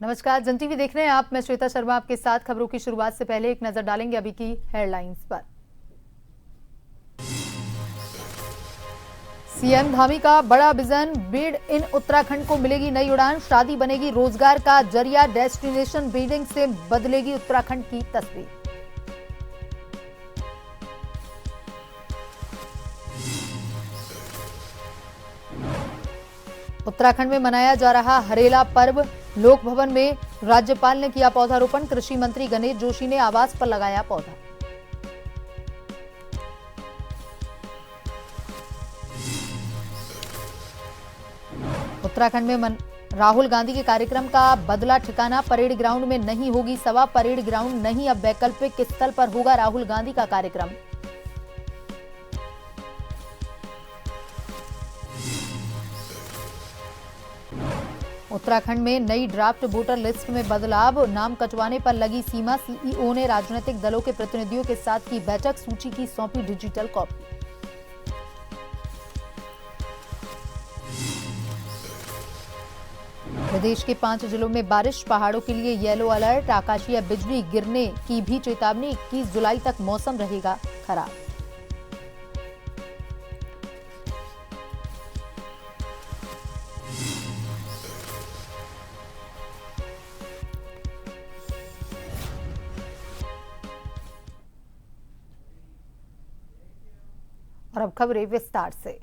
नमस्कार, जन टीवी देख रहे हैं आप। मैं श्वेता शर्मा आपके साथ। खबरों की शुरुआत से पहले एक नजर डालेंगे अभी की हेडलाइंस पर। सीएम धामी का बड़ा विजन, बीड इन उत्तराखंड को मिलेगी नई उड़ान, शादी बनेगी रोजगार का जरिया, डेस्टिनेशन वेडिंग से बदलेगी उत्तराखंड की तस्वीर। उत्तराखंड में मनाया जा रहा हरेला पर्व, लोक भवन में राज्यपाल ने किया पौधारोपण, कृषि मंत्री गणेश जोशी ने आवास पर लगाया पौधा। उत्तराखंड में राहुल गांधी के कार्यक्रम का बदला ठिकाना, परेड ग्राउंड में नहीं होगी सभा, परेड ग्राउंड नहीं अब वैकल्पिक स्थल पर होगा राहुल गांधी का कार्यक्रम। उत्तराखंड में नई ड्राफ्ट वोटर लिस्ट में बदलाव, नाम कटवाने पर लगी सीमा, सीईओ ने राजनीतिक दलों के प्रतिनिधियों के साथ की बैठक, सूची की सौंपी डिजिटल कॉपी। प्रदेश के 5 जिलों में बारिश, पहाड़ों के लिए येलो अलर्ट, आकाशीय बिजली गिरने की भी चेतावनी, 21 जुलाई तक मौसम रहेगा खराब। और अब खबरें विस्तार से।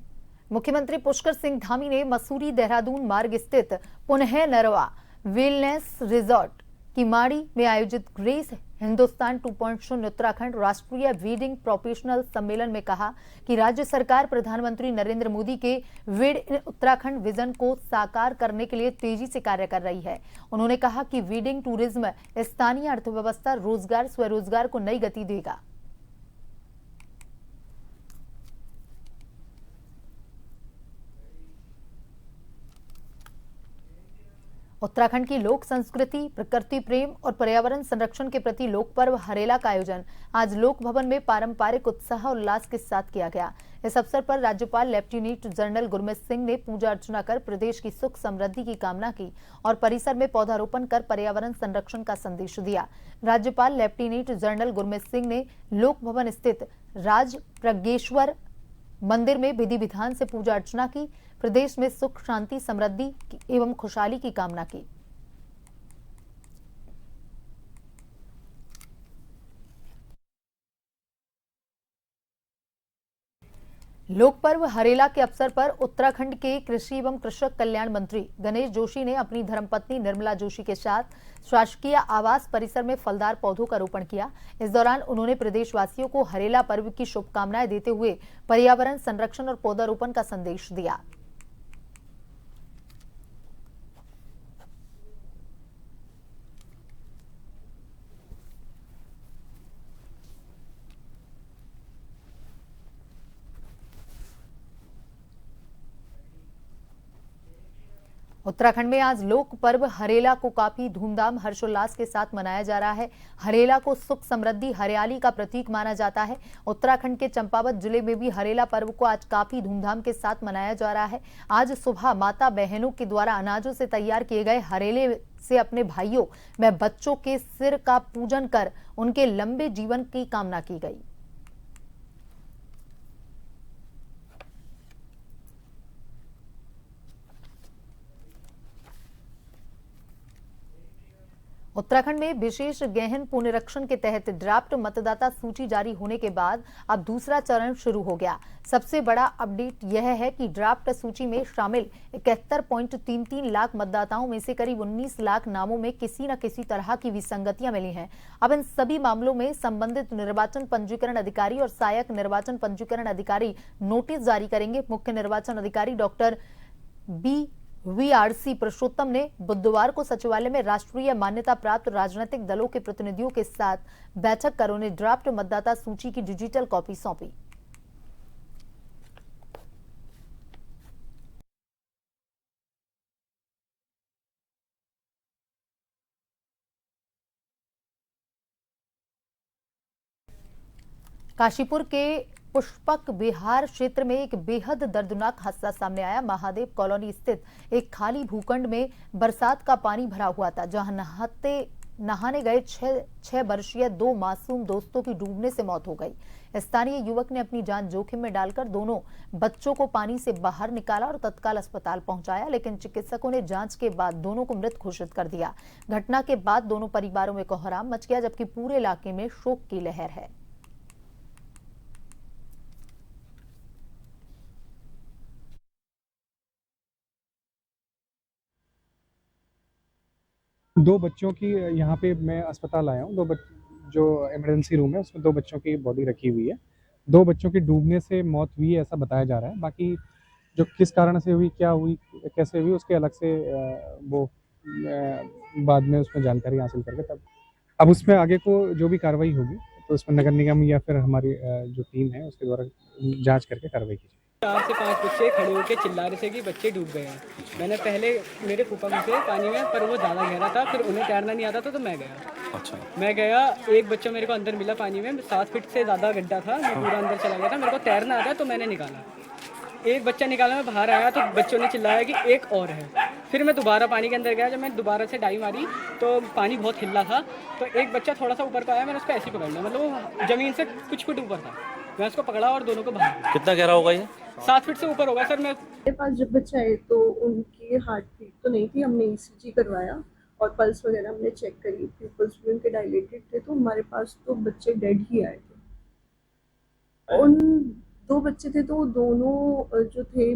मुख्यमंत्री पुष्कर सिंह धामी ने मसूरी देहरादून मार्ग स्थित पुनः नरवा वेलनेस रिजॉर्ट की माड़ी में आयोजित ग्रेस हिंदुस्तान 2.0 उत्तराखंड राष्ट्रीय वीडिंग प्रोफेशनल सम्मेलन में कहा कि राज्य सरकार प्रधानमंत्री नरेंद्र मोदी के वीड इन उत्तराखंड विजन को साकार करने के लिए तेजी से कार्य कर रही है। उन्होंने कहा कि वीडिंग टूरिज्म स्थानीय अर्थव्यवस्था, रोजगार, स्वरोजगार को नई गति देगा। उत्तराखंड की लोक संस्कृति, प्रकृति प्रेम और पर्यावरण संरक्षण के प्रति लोक पर्व हरेला का आयोजन आज लोक भवन में पारंपरिक उत्साह और उल्लास के साथ किया गया। इस अवसर पर राज्यपाल लेफ्टिनेंट जनरल गुरमीत सिंह ने पूजा अर्चना कर प्रदेश की सुख समृद्धि की कामना की और परिसर में पौधारोपण कर पर्यावरण संरक्षण का संदेश दिया। राज्यपाल लेफ्टिनेंट जनरल गुरमीत सिंह ने लोक भवन स्थित राज प्रज्ञेश्वर मंदिर में विधि विधान से पूजा अर्चना की, प्रदेश में सुख, शांति, समृद्धि एवं खुशहाली की कामना की। लोक पर्व हरेला के अवसर पर उत्तराखंड के कृषि एवं कृषक कल्याण मंत्री गणेश जोशी ने अपनी धर्मपत्नी निर्मला जोशी के साथ शासकीय आवास परिसर में फलदार पौधों का रोपण किया। इस दौरान उन्होंने प्रदेशवासियों को हरेला पर्व की शुभकामनाएं देते हुए पर्यावरण संरक्षण और पौधारोपण का संदेश दिया। उत्तराखंड में आज लोक पर्व हरेला को काफी धूमधाम हर्षोल्लास के साथ मनाया जा रहा है। हरेला को सुख, समृद्धि, हरियाली का प्रतीक माना जाता है। उत्तराखंड के चंपावत जिले में भी हरेला पर्व को आज काफी धूमधाम के साथ मनाया जा रहा है। आज सुबह माता बहनों के द्वारा अनाजों से तैयार किए गए हरेले से अपने भाइयों व बच्चों के सिर का पूजन कर उनके लंबे जीवन की कामना की गई। उत्तराखंड में विशेष गहन पुनरीक्षण के तहत ड्राफ्ट मतदाता सूची जारी होने के बाद अब दूसरा चरण शुरू हो गया। सबसे बड़ा अपडेट यह है कि ड्राफ्ट सूची में शामिल 71.33 लाख मतदाताओं में से करीब 19 लाख नामों में किसी न किसी तरह की विसंगतियां मिली हैं। अब इन सभी मामलों में संबंधित निर्वाचन पंजीकरण अधिकारी और सहायक निर्वाचन पंजीकरण अधिकारी नोटिस जारी करेंगे। मुख्य निर्वाचन अधिकारी डॉक्टर वीआरसी पुरुषोत्तम ने बुधवार को सचिवालय में राष्ट्रीय मान्यता प्राप्त राजनीतिक दलों के प्रतिनिधियों के साथ बैठक कर उन्हें ड्राफ्ट मतदाता सूची की डिजिटल कॉपी सौंपी। काशीपुर के पुष्पक विहार क्षेत्र में एक बेहद दर्दनाक हादसा सामने आया। महादेव कॉलोनी स्थित एक खाली भूखंड में बरसात का पानी भरा हुआ था, जहां नहाने गए छह वर्षीय दो मासूम दोस्तों की डूबने से मौत हो गई। स्थानीय युवक ने अपनी जान जोखिम में डालकर दोनों बच्चों को पानी से बाहर निकाला और तत्काल अस्पताल पहुंचाया, लेकिन चिकित्सकों ने जांच के बाद दोनों को मृत घोषित कर दिया। घटना के बाद दोनों परिवारों में कोहराम मच गया, जबकि पूरे इलाके में शोक की लहर है। दो बच्चों की यहाँ पे मैं अस्पताल आया हूँ। जो इमरजेंसी रूम है उसमें दो बच्चों की बॉडी रखी हुई है। दो बच्चों की डूबने से मौत हुई है ऐसा बताया जा रहा है। बाकी जो किस कारण से हुई, क्या हुई, कैसे हुई, उसके अलग से बाद में उसमें जानकारी हासिल करके तब अब उसमें आगे को जो भी कार्रवाई होगी तो उसमें नगर निगम या फिर हमारी जो टीम है उसके द्वारा जाँच करके कार्रवाई की जाएगी। 4 से 5 बच्चे खड़े होकर चिल्ला रहे थे कि बच्चे डूब गए हैं। मैंने पहले मेरे फूफा घुसे पानी में, पर वो ज़्यादा गहरा था, फिर उन्हें तैरना नहीं आता था तो मैं गया। अच्छा। मैं गया, एक बच्चा मेरे को अंदर मिला पानी में, 7 फीट से ज़्यादा गड्ढा था, मैं पूरा अंदर चला गया था। मेरे को तैरना आता तो मैंने निकाला, एक बच्चा निकाला, मैं बाहर आया तो बच्चों ने चिल्लाया कि एक और है। फिर मैं दोबारा पानी के अंदर गया, जब मैं दोबारा से डाई मारी तो पानी बहुत हिला था, तो एक बच्चा थोड़ा सा ऊपर को आया, मैंने उसको ऐसे ही पकड़ लिया, मतलब वो ज़मीन से कुछ फुट ऊपर था। मैं उसको पकड़ा और दोनों को बाहर। कितना गहरा होगा ये? 7 फीट से ऊपर होगा सर। मेरे पास जब बच्चे आए तो उनकी हार्ट बीट तो नहीं थी, हमने ईसीजी करवाया और पल्स वगैरह हमने चेक करी, पल्स भी उनके डायलेटेड थे, तो हमारे पास तो बच्चे डेड ही आए थे। उन दो बच्चे थे तो दोनों जो थे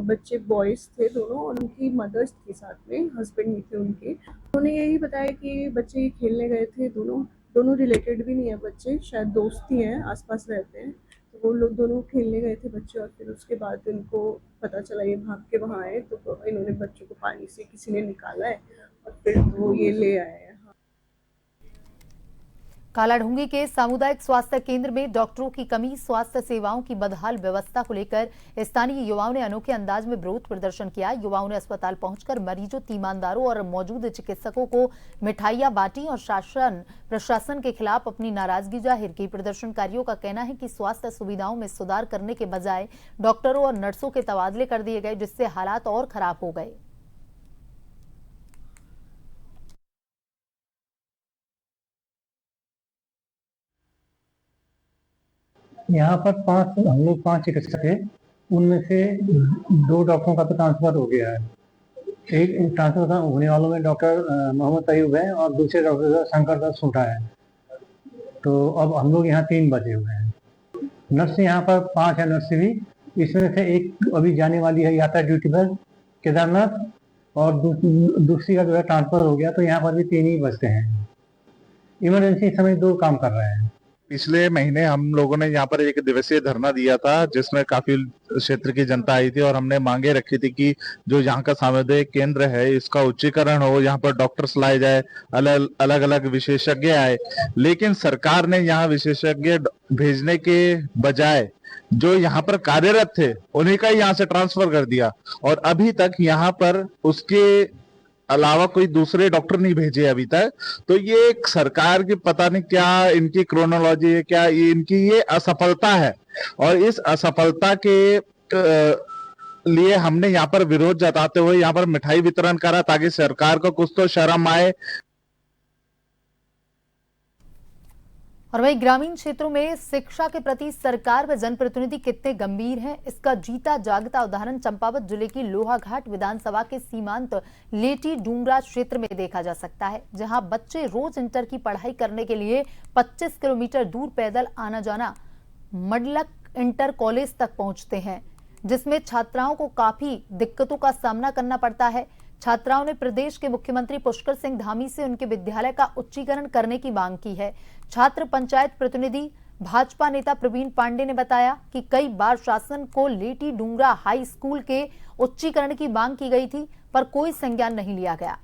बच्चे बॉयज थे दोनों, और उनकी मदर्स थी साथ में, हस्बैंड नहीं थे उनके। उन्होंने यही बताया कि बच्चे खेलने गए थे, दोनों रिलेटेड भी नहीं है बच्चे, शायद दोस्त ही हैं, आसपास रहते हैं। तो वो लोग दोनों खेलने गए थे बच्चे, और फिर उसके बाद इनको पता चला, ये भाग के वहाँ आए तो इन्होंने बच्चों को पानी से किसी ने निकाला है और फिर तो ये ले आए हैं। कालाढूंगी के सामुदायिक स्वास्थ्य केंद्र में डॉक्टरों की कमी, स्वास्थ्य सेवाओं की बदहाल व्यवस्था को लेकर स्थानीय युवाओं ने अनोखे अंदाज में विरोध प्रदर्शन किया। युवाओं ने अस्पताल पहुंचकर मरीजों, तीमानदारों और मौजूद चिकित्सकों को मिठाइयां बांटी और शासन प्रशासन के खिलाफ अपनी नाराजगी जाहिर की। प्रदर्शनकारियों का कहना है कि स्वास्थ्य सुविधाओं में सुधार करने के बजाय डॉक्टरों और नर्सों के तबादले कर दिए गए, जिससे हालात और खराब हो गए। यहाँ पर हम लोग 5 चिकित्सक थे, उनमें से 2 डॉक्टरों का तो ट्रांसफर हो गया है। एक ट्रांसफर होने वालों में डॉक्टर मोहम्मद तैयब है और दूसरे डॉक्टर शंकर दास सोटा है। तो अब हम लोग यहाँ 3 बचे हुए हैं। नर्स यहाँ पर 5 है नर्स भी, इसमें से एक अभी जाने वाली है यात्रा ड्यूटी पर केदारनाथ, और दूसरी का जो है ट्रांसफर हो गया, तो यहाँ पर भी 3 ही बचते हैं। इमरजेंसी इस समय 2 काम कर रहे हैं। पिछले महीने हम लोगों ने यहाँ पर एक दिवसीय धरना दिया था, जिसमें काफी क्षेत्र की जनता आई थी और हमने मांगे रखी थी कि जो यहाँ का सामुदायिक केंद्र है इसका उच्चीकरण हो, यहाँ पर डॉक्टर्स लाए जाए, अलग अलग विशेषज्ञ आए। लेकिन सरकार ने यहाँ विशेषज्ञ भेजने के बजाय जो यहाँ पर कार्यरत थे उन्हीं का यहाँ से ट्रांसफर कर दिया, और अभी तक यहाँ पर उसके अलावा कोई दूसरे डॉक्टर नहीं भेजे अभी तक। तो ये एक सरकार की पता नहीं क्या इनकी क्रोनोलॉजी है, क्या इनकी ये असफलता है, और इस असफलता के लिए हमने यहाँ पर विरोध जताते हुए यहाँ पर मिठाई वितरण करा, ताकि सरकार को कुछ तो शर्म आए। और वहीं ग्रामीण क्षेत्रों में शिक्षा के प्रति सरकार व जनप्रतिनिधि कितने गंभीर हैं, इसका जीता जागता उदाहरण चंपावत जिले की लोहाघाट विधानसभा के सीमांत लेटी डूंगरा क्षेत्र में देखा जा सकता है, जहां बच्चे रोज इंटर की पढ़ाई करने के लिए 25 किलोमीटर दूर पैदल आना जाना मडलक इंटर कॉलेज तक पहुंचते हैं, जिसमें छात्राओं को काफी दिक्कतों का सामना करना पड़ता है। छात्राओं ने प्रदेश के मुख्यमंत्री पुष्कर सिंह धामी से उनके विद्यालय का उच्चीकरण करने की मांग की है। छात्र पंचायत प्रतिनिधि भाजपा नेता प्रवीण पांडे ने बताया कि कई बार शासन को लेटी डूंगरा हाई स्कूल के उच्चीकरण की मांग की गई थी, पर कोई संज्ञान नहीं लिया गया।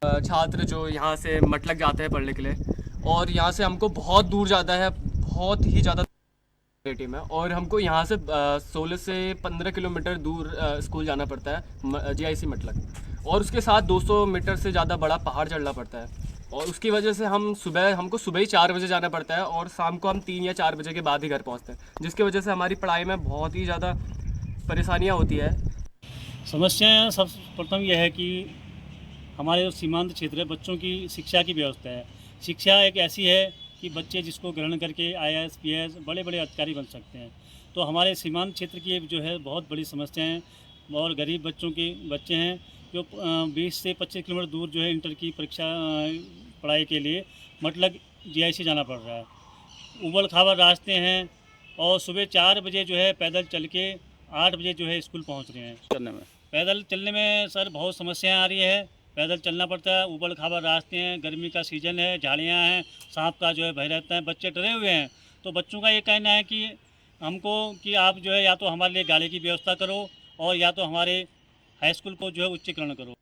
छात्र जो यहाँ से मटलक जाते हैं पढ़ने के लिए, और यहाँ से हमको बहुत दूर जाता है, बहुत ही ज़्यादा टीम है और हमको यहाँ से 16 से 15 किलोमीटर दूर स्कूल जाना पड़ता है जीआईसी मटलक, और उसके साथ 200 मीटर से ज़्यादा बड़ा पहाड़ चढ़ना पड़ता है, और उसकी वजह से हमको सुबह ही 4 बजे जाना पड़ता है और शाम को हम 3 या 4 बजे के बाद ही घर पहुँचते हैं, जिसकी वजह से हमारी पढ़ाई में बहुत ही ज़्यादा परेशानियाँ होती है। समस्याएं सर्वप्रथम यह है कि हमारे जो सीमांत क्षेत्र है, बच्चों की शिक्षा की व्यवस्था है। शिक्षा एक ऐसी है कि बच्चे जिसको ग्रहण करके IAS PAS बड़े बड़े अधिकारी बन सकते हैं, तो हमारे सीमांत क्षेत्र की जो है बहुत बड़ी समस्या है। और गरीब बच्चे हैं जो 20 से 25 किलोमीटर दूर जो है इंटर की परीक्षा पढ़ाई के लिए मतलब GIC जाना पड़ रहा है। उबड़ खाबड़ रास्ते हैं और सुबह 4 बजे जो है पैदल चल के 8 बजे जो है स्कूल पहुंच रहे हैं। पैदल चलने में सर बहुत समस्याएं आ रही है, पैदल चलना पड़ता है, उबड़ खाबड़ रास्ते हैं, गर्मी का सीज़न है, झाड़ियाँ हैं, सांप का जो है भय रहता है, बच्चे डरे हुए हैं। तो बच्चों का ये कहना है कि हमको कि आप जो है या तो हमारे लिए गाड़ी की व्यवस्था करो और या तो हमारे हाई स्कूल को जो है उच्चीकरण करो।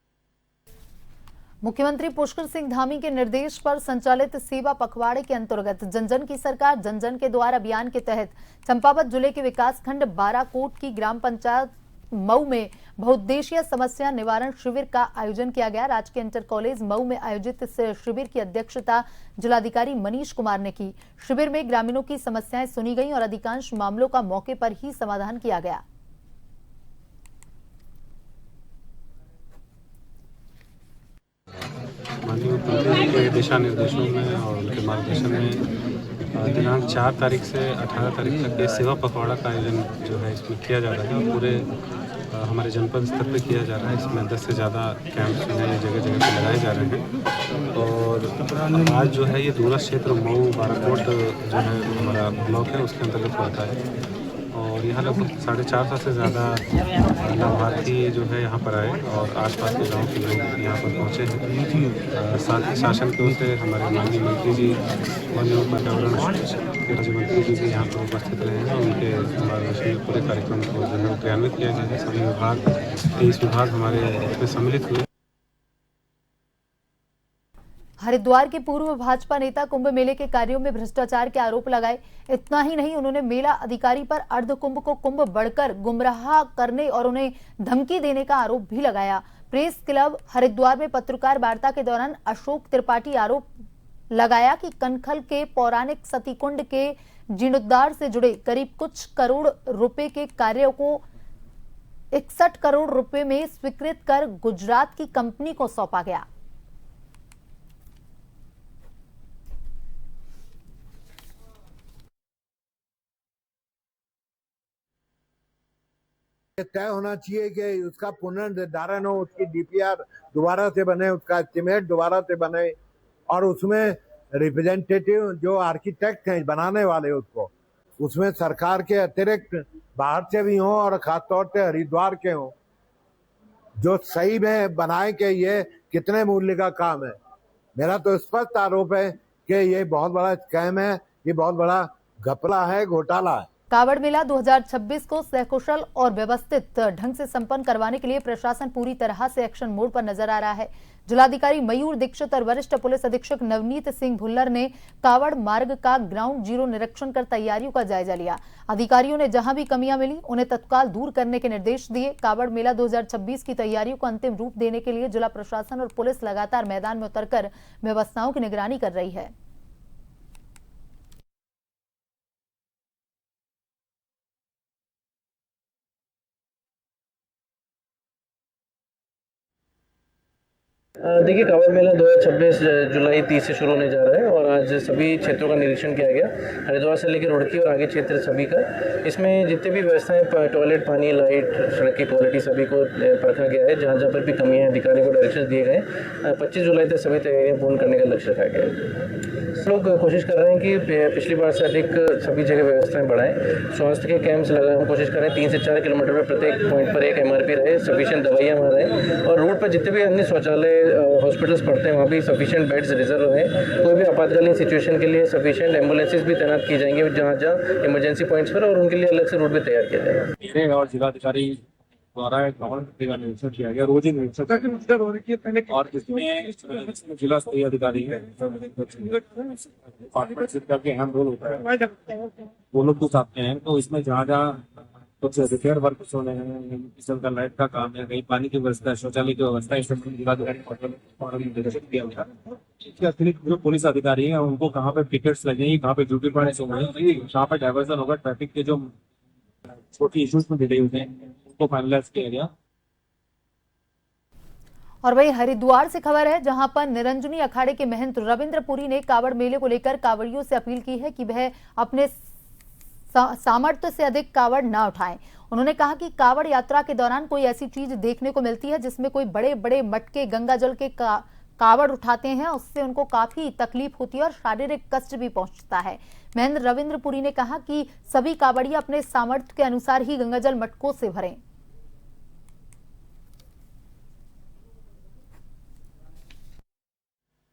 मुख्यमंत्री पुष्कर सिंह धामी के निर्देश पर संचालित सेवा पखवाड़े के अंतर्गत जन जन की सरकार जन जन के द्वार अभियान के तहत चंपावत जिले के विकासखंड बाराकोट की ग्राम पंचायत मऊ में बहुउद्देशीय समस्या निवारण शिविर का आयोजन किया गया। राजकीय इंटर कॉलेज मऊ में आयोजित इस शिविर की अध्यक्षता जिलाधिकारी मनीष कुमार ने की। शिविर में ग्रामीणों की समस्याएं सुनी गईं और अधिकांश मामलों का मौके पर ही समाधान किया गया। माननीय मुख्यमंत्री के दिशा निर्देशों में और उनके मार्गदर्शन में दिनांक 4 तारीख से 18 तारीख तक ये सेवा पखवाड़ा का आयोजन जो है इसमें किया जा रहा है और पूरे हमारे जनपद स्तर पे किया जा रहा है। इसमें 10 से ज़्यादा कैंप्स जो है जगह जगह पे लगाए जा रहे हैं और आज जो है ये दूरस्थ क्षेत्र मऊ बाराकोट जो है हमारा ब्लॉक है उसके अंतर्गत पड़ता है और यहाँ लगभग 450 से ज़्यादा लाभार्थी जो है यहाँ पर आए और आसपास के गांव के लोग यहाँ पर पहुँचे हैं। साथ ही शासन की ओर से हमारे माननीय मंत्री जी वन एवं पर्यावरण के राज्य मंत्री जी भी यहाँ पर उपस्थित रहे हैं और उनके मार्गदर्शन में पूरे कार्यक्रम को जो है क्रियान्वित किया गया है। सभी विभाग 23 विभाग हमारे इसमें सम्मिलित हुए। हरिद्वार के पूर्व भाजपा नेता कुंभ मेले के कार्यों में भ्रष्टाचार के आरोप लगाए। इतना ही नहीं, उन्होंने मेला अधिकारी पर अर्ध कुंभ को कुंभ बढ़कर गुमराह करने और उन्हें धमकी देने का आरोप भी लगाया। प्रेस क्लब हरिद्वार में पत्रकार वार्ता के दौरान अशोक त्रिपाठी आरोप लगाया कि कनखल के पौराणिक सतीकुंड के जीर्णोद्धार से जुड़े करीब कुछ करोड़ रुपए के कार्यों को 61 करोड़ रुपए में स्वीकृत कर गुजरात की कंपनी को सौंपा गया। तय होना चाहिए कि उसका पुनर्निर्धारण हो, उसकी DPR दोबारा से बने, उसका एस्टिमेट दोबारा से बने और उसमें रिप्रेजेंटेटिव जो आर्किटेक्ट हैं बनाने वाले उसको उसमें सरकार के अतिरिक्त बाहर से भी हों और खासतौर से हरिद्वार के हों जो सही में बनाए कि ये कितने मूल्य का काम है। मेरा तो स्पष्ट आरोप है कि ये बहुत बड़ा स्कैम है, ये बहुत बड़ा घपला है, घोटाला है। कावड़ मेला 2026 को सकुशल और व्यवस्थित ढंग से संपन्न करवाने के लिए प्रशासन पूरी तरह से एक्शन मोड पर नजर आ रहा है। जिलाधिकारी मयूर दीक्षित और वरिष्ठ पुलिस अधीक्षक नवनीत सिंह भुल्लर ने कावड़ मार्ग का ग्राउंड जीरो निरीक्षण कर तैयारियों का जायजा लिया। अधिकारियों ने जहां भी कमियां मिली उन्हें तत्काल दूर करने के निर्देश दिए। कावड़ मेला 2026 की तैयारियों को अंतिम रूप देने के लिए जिला प्रशासन और पुलिस लगातार मैदान में उतरकर व्यवस्थाओं की निगरानी कर रही है। देखिए, कावड़ मेला 2026 जुलाई 30 से शुरू होने जा रहा है और आज सभी क्षेत्रों का निरीक्षण किया गया, हरिद्वार से लेकर रुड़की और आगे क्षेत्र सभी का। इसमें जितने भी व्यवस्थाएं, टॉयलेट, पानी, लाइट, सड़क की क्वालिटी सभी को परखा गया है। जहां पर भी कमियां हैं अधिकारियों को डायरेक्शन दिए गए। 25 जुलाई तक सभी तैयारियां पूर्ण करने का लक्ष्य रखा गया है। लोग कोशिश कर रहे हैं कि पिछली बार से अधिक सभी जगह व्यवस्थाएं बढ़ाएं। स्वास्थ्य के कैंप्स लगा हम कोशिश कर रहे हैं 3 से 4 किलोमीटर पर प्रत्येक पॉइंट पर एक MRP रहे, सफिशिएंट दवाइयाँ वहाँ रहें और रोड पर जितने भी अन्य शौचालय हॉस्पिटल्स पड़ते हैं वहाँ भी सफिशिएंट बेड्स रिजर्व रहें। कोई भी आपातकालीन सिचुएशन के लिए सफिशिएंट एम्बुलेंसेज भी तैनात की जाएंगे जहाँ इमरजेंसी पॉइंट्स पर और उनके लिए अलग से रूट भी तैयार किया जाएगा। मेरे और जिलाधिकारी द्वारा कावड़ मिट्टी का निरीक्षण किया गया, रोज ही निरीक्षण और इसमें जिला स्तरीय अधिकारी है पार्टनरशिप का अहम रोल होता है, वो लोग कुछ आते हैं। तो इसमें जहाँ जहाँ कुछ रिपेयर वर्क होने हैं, किचन का लाइट का काम है, कहीं पानी की व्यवस्था, शौचालय की व्यवस्था, इस निर्देशित किया गया। इसके अतिरिक्त जो पुलिस अधिकारी हैं उनको कहाँ पे पिकेट्स लगेंगी, कहाँ पे ड्यूटी पॉइंट्स होंगे, कहाँ पे डाइवर्जन होगा, ट्रैफिक के जो छोटी इश्यूज में डिले हुए हैं उनको फाइनलाइज किया गया। और वही हरिद्वार से खबर है, जहां पर निरंजनी अखाड़े के महंत रविंद्र पुरी ने कावड़ मेले को लेकर कावड़ियों से अपील की है कि वह अपने सामर्थ्य से अधिक कावड़ न उठाएं। उन्होंने कहा कि कावड़ यात्रा के दौरान कोई ऐसी चीज देखने को मिलती है जिसमें कोई बड़े बड़े मटके गंगा जल के कावड़ उठाते हैं, उससे उनको काफी तकलीफ होती है और शारीरिक कष्ट भी पहुंचता है। महेंद्र रविंद्र पुरी ने कहा कि सभी कावड़िया अपने सामर्थ्य के अनुसार ही गंगाजल मटकों से भरें।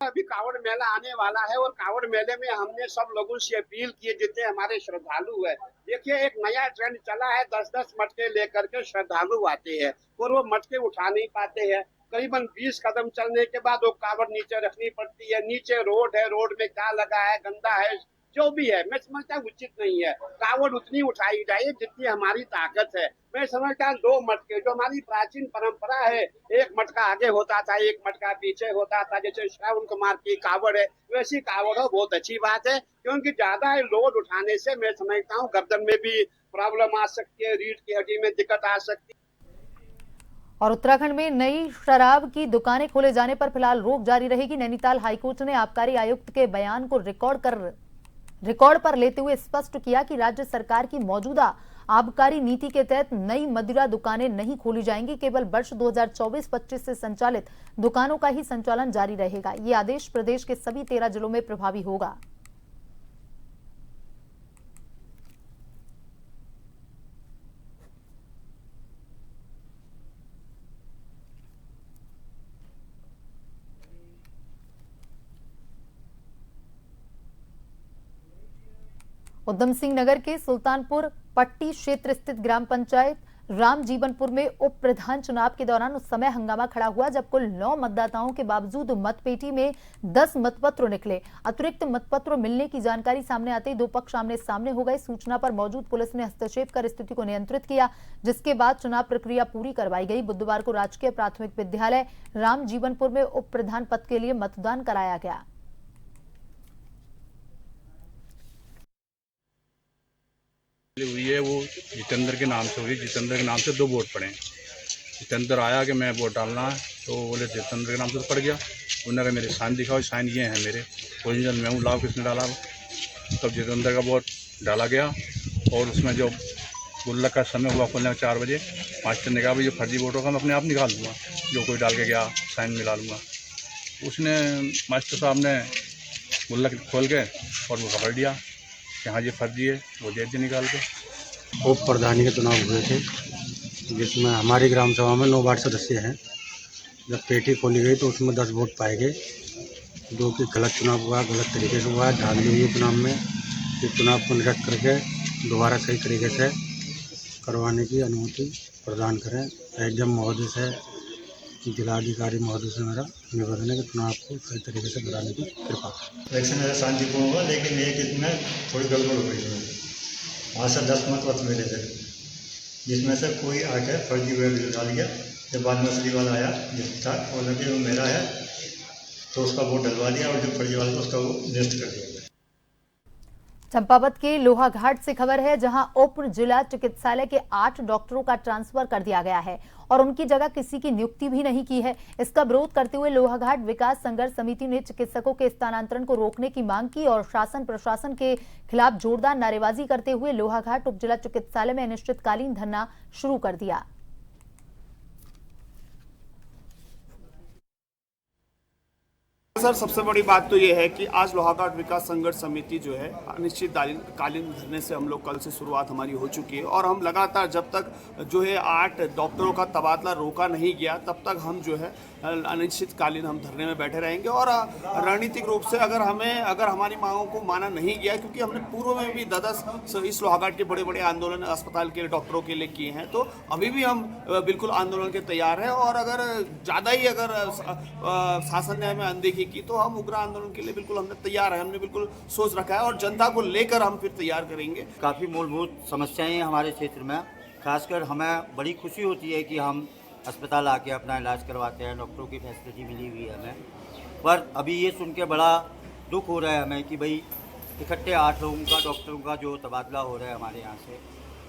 अभी कावड़ मेला आने वाला है और कावड़ मेले में हमने सब लोगों से अपील की, जितने हमारे श्रद्धालु है, देखिए एक नया ट्रेंड चला है, 10-10 मटके लेकर के श्रद्धालु आते हैं और वो मटके उठा नहीं पाते हैं। करीबन 20 कदम चलने के बाद वो कावड़ नीचे रखनी पड़ती है। नीचे रोड है, रोड में क्या लगा है, गंदा है, जो भी है, मैं समझता हूँ उचित नहीं है। कावड़ उतनी उठाई जाए जितनी हमारी ताकत है। मैं समझता हूँ 2 मटके, जो हमारी प्राचीन परंपरा है, एक मटका आगे होता था, एक मटका पीछे होता था, जैसे श्रावण कुमार की कावड़ है, वैसी कावड़ हो, बहुत अच्छी बात है। क्योंकि ज्यादा लोड उठाने से मैं समझता हूँ गर्दन में भी प्रॉब्लम आ सकती है, रीढ़ की हड्डी में दिक्कत आ सकती है। और उत्तराखंड में नई शराब की दुकानें खोले जाने पर फिलहाल रोक जारी रहेगी। नैनीताल हाईकोर्ट ने आबकारी आयुक्त के बयान को रिकॉर्ड पर लेते हुए स्पष्ट किया कि राज्य सरकार की मौजूदा आबकारी नीति के तहत नई मदिरा दुकानें नहीं खोली जाएंगी, केवल वर्ष 2024-25 से संचालित दुकानों का ही संचालन जारी रहेगा। ये आदेश प्रदेश के सभी 13 जिलों में प्रभावी होगा। उधम सिंह नगर के सुल्तानपुर पट्टी क्षेत्र स्थित ग्राम पंचायत राम जीवनपुर में उप प्रधान चुनाव के दौरान उस समय हंगामा खड़ा हुआ जब कुल 9 मतदाताओं के बावजूद मतपेटी में 10 मतपत्र निकले। अतिरिक्त मतपत्र मिलने की जानकारी सामने आते ही 2 पक्ष आमने सामने हो गए। सूचना पर मौजूद पुलिस ने हस्तक्षेप कर स्थिति को नियंत्रित किया, जिसके बाद चुनाव प्रक्रिया पूरी करवाई गई। बुधवार को राजकीय प्राथमिक विद्यालय राम जीवनपुर में उप प्रधान पद के लिए मतदान कराया गया। हुई है वो जितेंद्र के नाम से हुई। जितेंद्र के नाम से 2 वोट पड़े। जितेंद्र आया कि मैं वोट डालना है, तो बोले जितेंद्र के नाम से तो पड़ गया। उन्होंने कहा मेरे साइन दिखाओ, साइन ये हैं मेरे, ओरिजिनल मैं हूँ, लाभ किसने डाला। तब जितेंद्र का वोट डाला गया और उसमें जो गुल्लक का समय हुआ खोलने 4 बजे, मास्टर ने कहा भाई जो फर्जी वोट होगा मैं अपने आप निकाल दूँगा, जो कोई डाल के गया साइन मिला लूँगा। उसने मास्टर साहब ने गुल्लक खोल के और वो पकड़ दिया कि हाँ ये फर्जी है, वो दे दिए निकाल के। उप प्रधानी के चुनाव हुए थे जिसमें हमारी ग्राम सभा में 9 वार्ड सदस्य हैं। जब पेटी खोली गई तो उसमें 10 वोट पाए गए, जो कि गलत चुनाव हुआ, गलत तरीके से हुआ, धांधली हुई चुनाव में। इस चुनाव को निरस्त करके दोबारा सही तरीके से करवाने की अनुमति प्रदान करें। एग्जाम महोदय से, जिलाधिकारी महोदय से मेरा निवेदन है कि चुनाव को सही तरीके से कराने की कृपा करें। इलेक्शन ऐसा शांतिपूर्ण हुआ, लेकिन एक इसमें थोड़ी गड़बड़ हो गई थी। वहाँ से 10 मतपत्र मिले थे, जिसमें से कोई आके फर्जी वोट डाल गया। जब बाद में असली वाला आया जिसका वो लगे वो मेरा है, तो उसका वोट डलवा दिया और जो फर्जी वाला था उसका वो निरस्त कर दिया। चंपावत के लोहाघाट से खबर है, जहां उप जिला चिकित्सालय के 8 डॉक्टरों का ट्रांसफर कर दिया गया है और उनकी जगह किसी की नियुक्ति भी नहीं की है। इसका विरोध करते हुए लोहाघाट विकास संघर्ष समिति ने चिकित्सकों के स्थानांतरण को रोकने की मांग की और शासन प्रशासन के खिलाफ जोरदार नारेबाजी करते हुए लोहाघाट उप जिला चिकित्सालय में अनिश्चितकालीन धरना शुरू कर दिया। सर, सबसे बड़ी बात तो ये है कि आज लोहाघाट विकास संघर्ष समिति जो है अनिश्चितकालीन धरने से हम लोग कल से शुरुआत हमारी हो चुकी है और हम लगातार जब तक जो है 8 डॉक्टरों का तबादला रोका नहीं गया तब तक हम जो है अनिश्चितकालीन हम धरने में बैठे रहेंगे। और रणनीतिक रूप से अगर हमारी मांगों को माना नहीं गया, क्योंकि हमने पूर्व में भी 10 इस लोहाघाट के बड़े बड़े आंदोलन अस्पताल के डॉक्टरों के लिए किए हैं, तो अभी भी हम बिल्कुल आंदोलन के तैयार हैं। और अगर ज़्यादा ही शासन ने हमें अनदेखी की तो हम उग्र आंदोलन के लिए बिल्कुल हमने तैयार है, हमने बिल्कुल सोच रखा है और जनता को लेकर हम फिर तैयार करेंगे। काफ़ी मूलभूत समस्याएं हैं हमारे क्षेत्र में, खासकर हमें बड़ी खुशी होती है कि हम अस्पताल आके अपना इलाज करवाते हैं, डॉक्टरों की फैसिलिटी मिली हुई है हमें। पर अभी ये सुन के बड़ा दुख हो रहा है हमें कि भाई इकट्ठे 8 लोगों का डॉक्टरों का जो तबादला हो रहा है हमारे यहाँ से,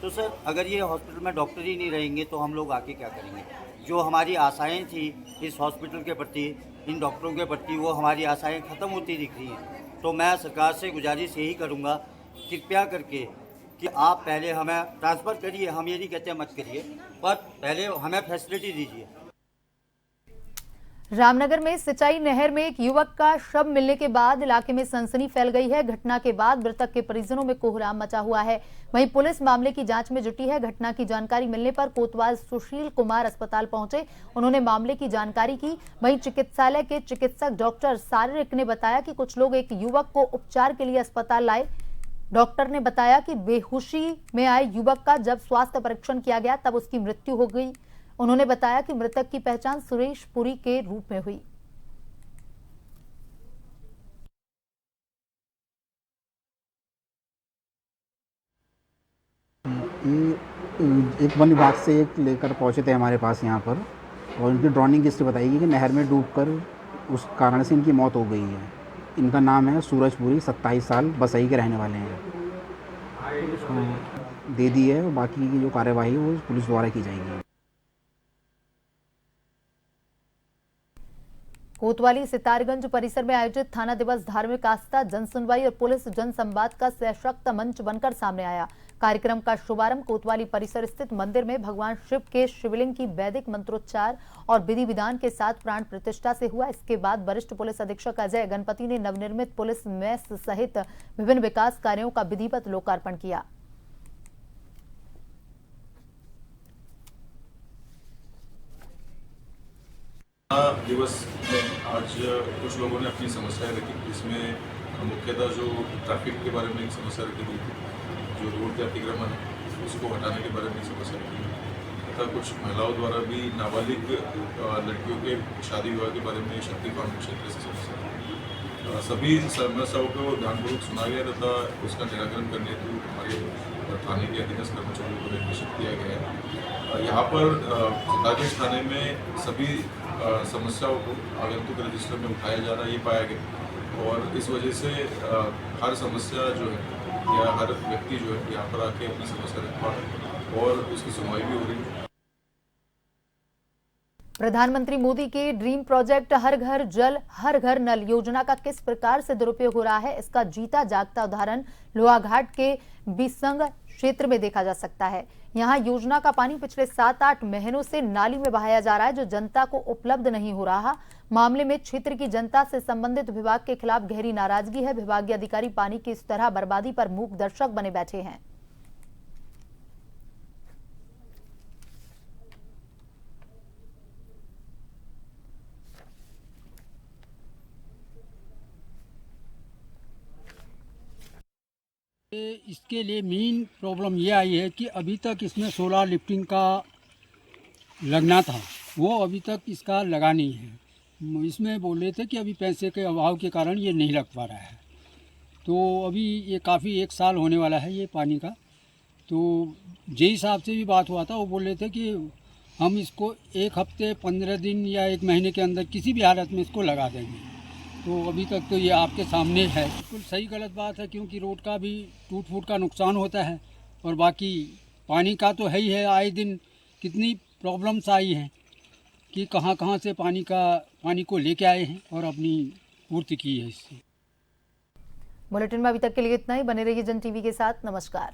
तो सर अगर ये हॉस्पिटल में डॉक्टर ही नहीं रहेंगे तो हम लोग आके क्या करेंगे? जो हमारी आशाएं थी इस हॉस्पिटल के प्रति, इन डॉक्टरों के प्रति, वो हमारी आशाएं ख़त्म होती दिख रही हैं। तो मैं सरकार से गुजारिश यही करूँगा, कृपया करके कि आप पहले हमें ट्रांसफ़र करिए, हम ये नहीं कहते मत करिए, पर पहले हमें फैसिलिटी दीजिए। रामनगर में सिंचाई नहर में एक युवक का शव मिलने के बाद इलाके में सनसनी फैल गई है। घटना के बाद मृतक के परिजनों में कोहराम मचा हुआ है। वहीं पुलिस मामले की जांच में जुटी है। घटना की जानकारी मिलने पर कोतवाल सुशील कुमार अस्पताल पहुंचे, उन्होंने मामले की जानकारी की। वहीं चिकित्सालय के चिकित्सक डॉक्टर शारीरिक ने बताया कि कुछ लोग एक युवक को उपचार के लिए अस्पताल लाए। डॉक्टर ने बताया कि बेहोशी में आए युवक का जब स्वास्थ्य परीक्षण किया गया तब उसकी मृत्यु हो गई। उन्होंने बताया कि मृतक की पहचान सुरेश पुरी के रूप में हुई। एक वन विभाग से एक लेकर पहुंचे थे हमारे पास यहाँ पर, और उनकी ड्रॉइंग हिस्ट्री बताई कि नहर में डूबकर उस कारण से इनकी मौत हो गई है। इनका नाम है सूरज पुरी, 27 साल, बसई के रहने वाले हैं। दे दी है, और बाकी की जो कार्यवाही है वो पुलिस द्वारा की जाएगी। कोतवाली सितारगंज परिसर में आयोजित थाना दिवस धार्मिक आस्था, जनसुनवाई और पुलिस जनसंवाद का सशक्त मंच बनकर सामने आया। कार्यक्रम का शुभारंभ कोतवाली परिसर स्थित मंदिर में भगवान शिव के शिवलिंग की वैदिक मंत्रोच्चार और विधि विधान के साथ प्राण प्रतिष्ठा से हुआ। इसके बाद वरिष्ठ पुलिस अधीक्षक अजय गणपति ने नवनिर्मित पुलिस मेस सहित विभिन्न विकास कार्यों का विधिवत लोकार्पण किया। दिवस में आज कुछ लोगों ने अपनी समस्याएं रखी, जिसमें मुख्यतः जो ट्रैफिक के बारे में एक समस्या रखी गई थी, जो रोड के अतिक्रमण उसको हटाने के बारे में समस्या रखी गई तथा कुछ महिलाओं द्वारा भी नाबालिग लड़कियों के शादी विवाह के बारे में शक्ति कानून क्षेत्र से समस्या, सभी समस्याओं को ध्यानपूर्वक सुना गया तथा उसका निराकरण करने हेतु हमारे थाने के अधीनस्थ कर्मचारियों को निर्देशित किया गया है। यहाँ पर सितारगंज थाने में सभी समस्याओं को आगंतुक रजिस्टर में उठाया जा रहा है, ये पाया गया। और इस वजह से हर समस्या जो है या हर व्यक्ति जो है यहाँ पर आके अपनी समस्या रख पा रहा है और उसकी सुनवाई भी हो रही है। प्रधानमंत्री मोदी के ड्रीम प्रोजेक्ट हर घर जल हर घर नल योजना का किस प्रकार से दुरुपयोग हो रहा है, इसका जीता जागता उदाहरण लोहाघाट के बिसंग क्षेत्र में देखा जा सकता है। यहां योजना का पानी पिछले 7-8 महीनों से नाली में बहाया जा रहा है, जो जनता को उपलब्ध नहीं हो रहा। मामले में क्षेत्र की जनता से संबंधित विभाग के खिलाफ गहरी नाराजगी है। विभागीय अधिकारी पानी की इस तरह बर्बादी पर मूक दर्शक बने बैठे हैं। इसके लिए मेन प्रॉब्लम ये आई है कि अभी तक इसमें सोलर लिफ्टिंग का लगना था, वो अभी तक इसका लगा नहीं है। इसमें बोल रहे थे कि अभी पैसे के अभाव के कारण ये नहीं लग पा रहा है। तो अभी ये काफ़ी 1 साल होने वाला है ये पानी का। तो जेई साहब से भी बात हुआ था, वो बोल रहे थे कि हम इसको 1 हफ्ते 15 दिन या 1 महीने के अंदर किसी भी हालत में इसको लगा देंगे। तो अभी तक तो ये आपके सामने है। बिल्कुल सही गलत बात है, क्योंकि रोड का भी टूट फूट का नुकसान होता है और बाकी पानी का तो है ही है। आए दिन कितनी प्रॉब्लम्स आई हैं कि कहाँ से पानी को लेके आए हैं और अपनी पूर्ति की है इससे। बुलेटिन में अभी तक के लिए इतना ही। बने रहिए जन टीवी के साथ। नमस्कार।